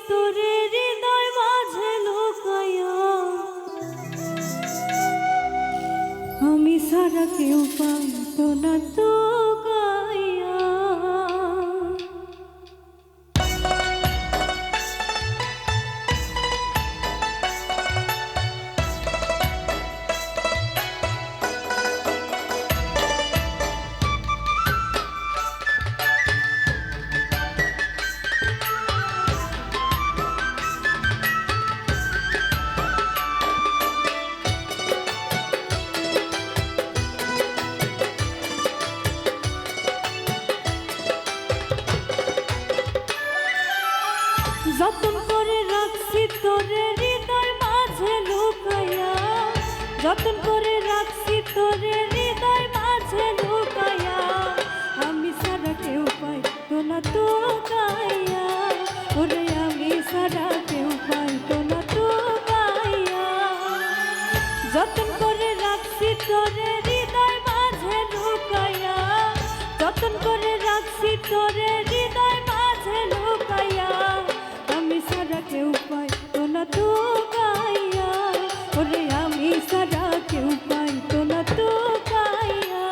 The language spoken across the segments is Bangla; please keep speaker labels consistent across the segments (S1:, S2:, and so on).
S1: তোরে হৃদয় মাঝে লুকায়া, আমি সারা কেউ পাইতো না তো গাইয়া। যতন করে রাখছি তোরে হৃদয় মাঝে লুকায়া, যতন করে রাখছি তোরে হৃদয় মাঝে লুকায়া, আমি সারা কেউ পাইতো না তো গাইয়া, ওরে আমি সারা কেউ পাইতো না তো গাইয়া। যতন করে রাখছি তোরে হৃদয় মাঝে লুকায়া, যতন করে রাখছি তোরে হৃদয় মাঝে লুকায়া, আমি সারা কেউ পাইতো না তো গাইয়া, ওরে আমি সারা কেউ পাইতো না তো গাইয়া।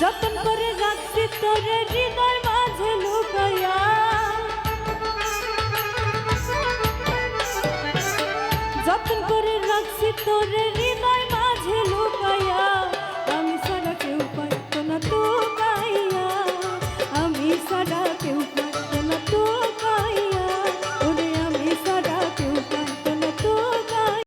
S1: যতন করে রাখছি তোরে হৃদয় মাঝে লুকাইয়া যতন করে রাখছি তোরে